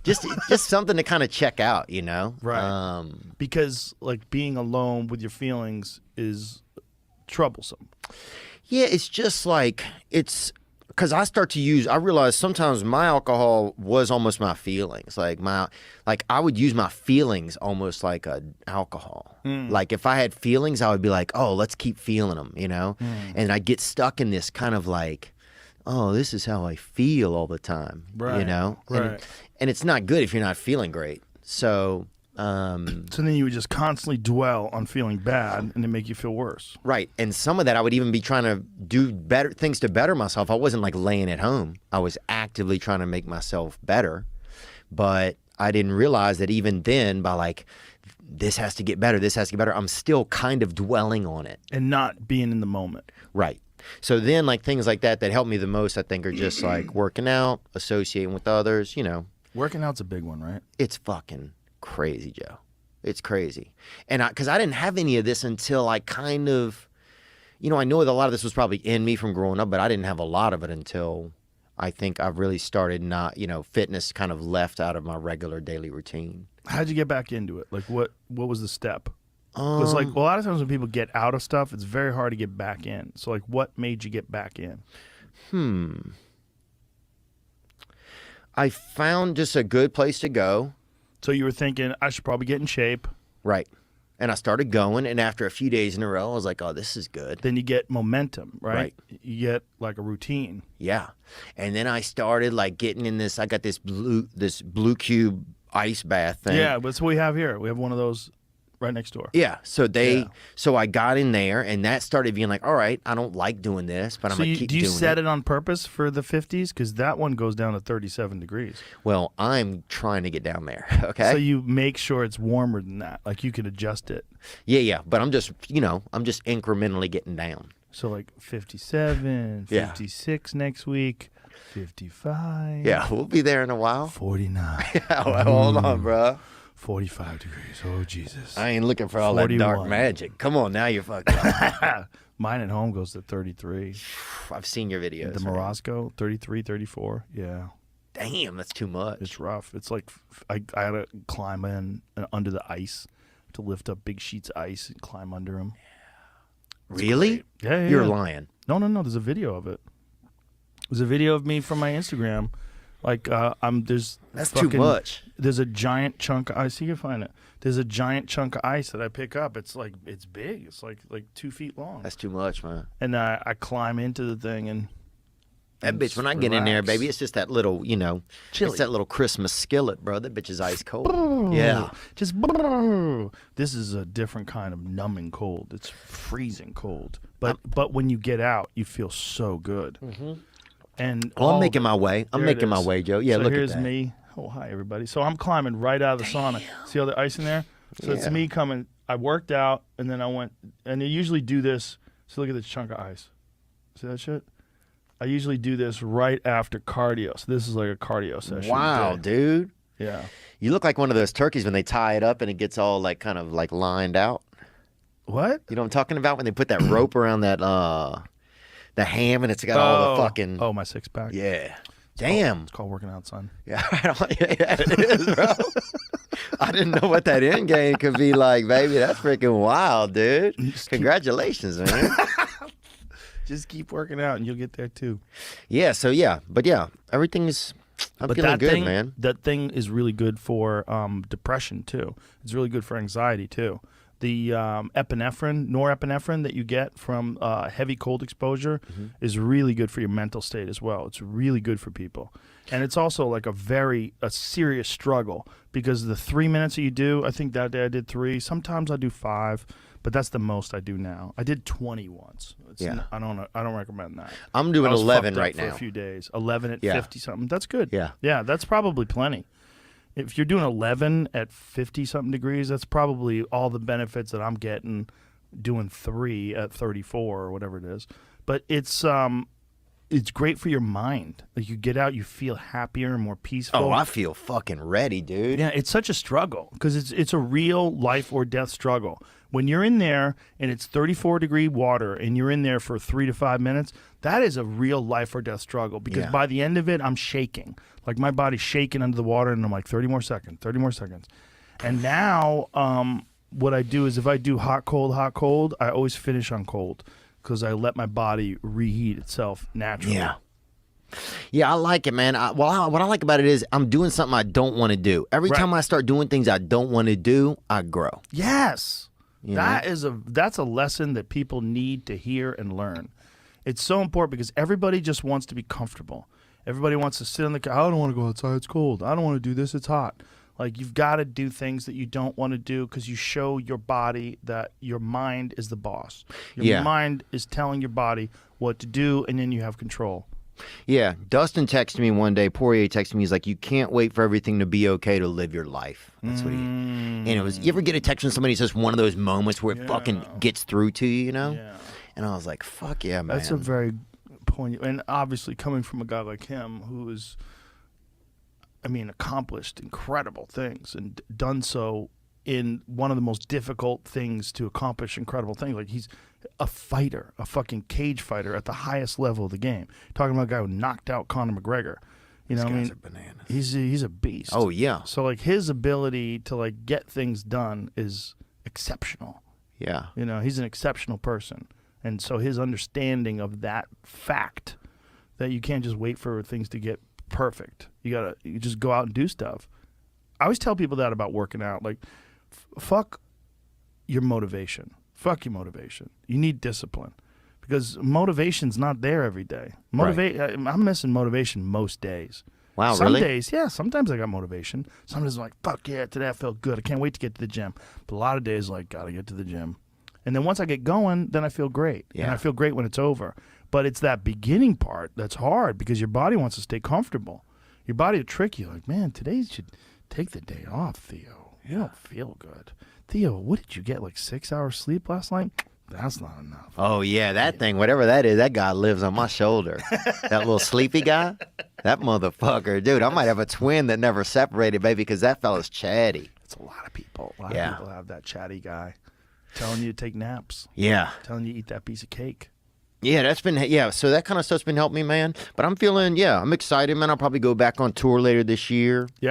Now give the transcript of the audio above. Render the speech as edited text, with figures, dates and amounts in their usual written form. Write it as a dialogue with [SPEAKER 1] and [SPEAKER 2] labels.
[SPEAKER 1] just something to kind of check out, you know?
[SPEAKER 2] Right. Because like being alone with your feelings is troublesome.
[SPEAKER 1] Yeah, it's just like, it's because I realize sometimes my alcohol was almost my feelings. Like I would use my feelings almost like a alcohol. Like if I had feelings, I would be like, oh, let's keep feeling them, you know? And I'd get stuck in this kind of like, oh, this is how I feel all the time, you know?
[SPEAKER 2] Right.
[SPEAKER 1] And it's not good if you're not feeling great. So
[SPEAKER 2] so then you would just constantly dwell on feeling bad and it make you feel worse.
[SPEAKER 1] right. And some of that I would even be trying to do better things to better myself. I wasn't like laying at home. I was actively trying to make myself better. But I didn't realize that even then by like, this has to get better, this has to get better, I'm still kind of dwelling on it.
[SPEAKER 2] And not being in the moment.
[SPEAKER 1] Right. So then like things like that help me the most, I think, are just like working out, associating with others, you know.
[SPEAKER 2] Working out's a big one, right?
[SPEAKER 1] It's fucking crazy, Joe. It's crazy. And because I didn't have any of this until I kind of, you know, I know that a lot of this was probably in me from growing up, but I didn't have a lot of it until I think I've really started not, you know, fitness kind of left out of my regular daily routine.
[SPEAKER 2] How'd you get back into it? Like what was the step? Because like a lot of times when people get out of stuff, it's very hard to get back in. So like what made you get back in? I found just a good place to go. So you were thinking, I should probably get in shape.
[SPEAKER 1] Right. And I started going, and after a few days in a row, I was like, oh, this is good.
[SPEAKER 2] Then you get momentum, right? You get like a routine.
[SPEAKER 1] Yeah. And then I started like getting in this, I got this blue cube ice bath thing.
[SPEAKER 2] Yeah, that's what we have here. We have one of those right next door.
[SPEAKER 1] Yeah. So I got in there, and that started being like, all right, I don't like doing this, but I'm going to keep doing it.
[SPEAKER 2] Do you set it on purpose for the 50s? Because that one goes down to 37 degrees.
[SPEAKER 1] Well, I'm trying to get down there, okay?
[SPEAKER 2] So you make sure it's warmer than that. Like you can adjust it.
[SPEAKER 1] Yeah. But I'm just, you know, incrementally getting down.
[SPEAKER 2] So like 57, 56 next week, 55.
[SPEAKER 1] Yeah, we'll be there in a while.
[SPEAKER 2] 49.
[SPEAKER 1] Yeah, well, hold on, bro.
[SPEAKER 2] 45 degrees. Oh, Jesus.
[SPEAKER 1] I ain't looking for all 41. That dark magic. Come on, now you're fucked up.
[SPEAKER 2] Mine at home goes to 33.
[SPEAKER 1] I've seen your videos.
[SPEAKER 2] The Morosco, 33, 34. Yeah.
[SPEAKER 1] Damn, that's too much.
[SPEAKER 2] It's rough. It's like I had to climb in under the ice to lift up big sheets of ice and climb under them.
[SPEAKER 1] Really?
[SPEAKER 2] Yeah.
[SPEAKER 1] You're lying.
[SPEAKER 2] No. There's a video of it. There's a video of me from my Instagram. Like that's
[SPEAKER 1] too much.
[SPEAKER 2] There's a giant chunk of ice. You can find it. There's a giant chunk of ice that I pick up. It's big. It's like 2 feet long.
[SPEAKER 1] That's too much, man.
[SPEAKER 2] And I climb into the thing and
[SPEAKER 1] that bitch. When I get in there, baby, it's just that little, you know, chili. It's that little Christmas skillet, bro. That bitch is ice cold. Yeah.
[SPEAKER 2] Just this is a different kind of numbing cold. It's freezing cold. But when you get out, you feel so good. Mm-hmm. And
[SPEAKER 1] I'm making my way. I'm making my way, Joe. Yeah,
[SPEAKER 2] so
[SPEAKER 1] look at that.
[SPEAKER 2] Here's me. Oh, hi, everybody. So I'm climbing right out of the sauna. See all the ice in there? So it's me coming. I worked out, and then I went, and I usually do this. So look at this chunk of ice. See that shit? I usually do this right after cardio. So this is like a cardio session.
[SPEAKER 1] Wow, dude.
[SPEAKER 2] Yeah.
[SPEAKER 1] You look like one of those turkeys when they tie it up and it gets all like kind of like lined out.
[SPEAKER 2] What?
[SPEAKER 1] You know what I'm talking about? When they put that rope around that the ham and it's got all the fucking...
[SPEAKER 2] Oh, my six pack.
[SPEAKER 1] Yeah. Damn.
[SPEAKER 2] It's called working out, son.
[SPEAKER 1] Yeah, it is, bro. I didn't know what that end game could be like, baby. That's freaking wild, dude. Congratulations, man.
[SPEAKER 2] Just keep working out and you'll get there too.
[SPEAKER 1] Yeah, so yeah. But yeah, everything is... I'm feeling good, man.
[SPEAKER 2] That thing is really good for depression too. It's really good for anxiety too. The norepinephrine that you get from heavy cold exposure is really good for your mental state as well. It's really good for people. And it's also like a serious struggle because the 3 minutes that you do, I think that day I did 3. Sometimes I do 5, but that's the most I do now. I did 20 once. I don't recommend that.
[SPEAKER 1] I'm doing 11 right now.
[SPEAKER 2] For a few days. 11 at 50 something. That's good.
[SPEAKER 1] Yeah.
[SPEAKER 2] Yeah, that's probably plenty. If you're doing 11 at 50-something degrees, that's probably all the benefits that I'm getting doing 3 at 34 or whatever it is. But it's great for your mind. Like you get out, you feel happier and more peaceful.
[SPEAKER 1] Oh, I feel fucking ready, dude.
[SPEAKER 2] Yeah, it's such a struggle because it's a real life or death struggle. When you're in there and it's 34-degree water and you're in there for 3 to 5 minutes, that is a real life or death struggle because by the end of it, I'm shaking. Like my body's shaking under the water, and I'm like 30 more seconds, 30 more seconds. And now what I do is if I do hot, cold, I always finish on cold because I let my body reheat itself naturally.
[SPEAKER 1] Yeah. Yeah, I like it, man. What I like about it is I'm doing something I don't want to do. Every time I start doing things I don't want to do, I grow.
[SPEAKER 2] Yes.
[SPEAKER 1] You
[SPEAKER 2] That's a lesson that people need to hear and learn. It's so important because everybody just wants to be comfortable. Everybody wants to sit on the couch. I don't want to go outside. It's cold. I don't want to do this. It's hot. Like, you've got to do things that you don't want to do because you show your body that your mind is the boss. Your mind is telling your body what to do, and then you have control.
[SPEAKER 1] Yeah, Dustin texted me one day. Poirier texted me. He's like, "You can't wait for everything to be okay to live your life." That's what he. And it was. You ever get a text from somebody? It's just one of those moments where it fucking gets through to you, you know?
[SPEAKER 2] Yeah.
[SPEAKER 1] And I was like, "Fuck yeah, man."
[SPEAKER 2] That's a very poignant, and obviously coming from a guy like him who is, I mean, accomplished incredible things and done so in one of the most difficult things to accomplish incredible things. Like, he's a fighter, a fucking cage fighter at the highest level of the game. Talking about a guy who knocked out Conor McGregor. You know what I mean?
[SPEAKER 1] Bananas.
[SPEAKER 2] He's a beast.
[SPEAKER 1] Oh yeah.
[SPEAKER 2] So like his ability to like get things done is exceptional.
[SPEAKER 1] Yeah.
[SPEAKER 2] You know, he's an exceptional person. And so his understanding of that fact that you can't just wait for things to get perfect. You just go out and do stuff. I always tell people that about working out. Like, fuck your motivation. Fuck your motivation. You need discipline because motivation's not there every day. I'm missing motivation most days.
[SPEAKER 1] Wow,
[SPEAKER 2] Some
[SPEAKER 1] really?
[SPEAKER 2] days, yeah. Sometimes I got motivation. Some days I'm like, fuck yeah, today I felt good. I can't wait to get to the gym. But a lot of days, like, gotta get to the gym. And then once I get going, then I feel great.
[SPEAKER 1] Yeah.
[SPEAKER 2] And I feel great when it's over. But it's that beginning part that's hard because your body wants to stay comfortable. Your body will trick you. Like, man, today you should take the day off, Theo. You don't feel good. Theo, what did you get, like 6 hours sleep last night? That's not enough.
[SPEAKER 1] Oh yeah, that thing, whatever that is, that guy lives on my shoulder. That little sleepy guy, that motherfucker, dude. I might have a twin that never separated, baby, because that fella's chatty.
[SPEAKER 2] It's a lot of people. A lot of people have that chatty guy telling you to take naps.
[SPEAKER 1] Yeah.
[SPEAKER 2] Telling you to eat that piece of cake.
[SPEAKER 1] Yeah, so that kind of stuff's been helping me, man. But I'm feeling, I'm excited, man. I'll probably go back on tour later this year.
[SPEAKER 2] Yeah.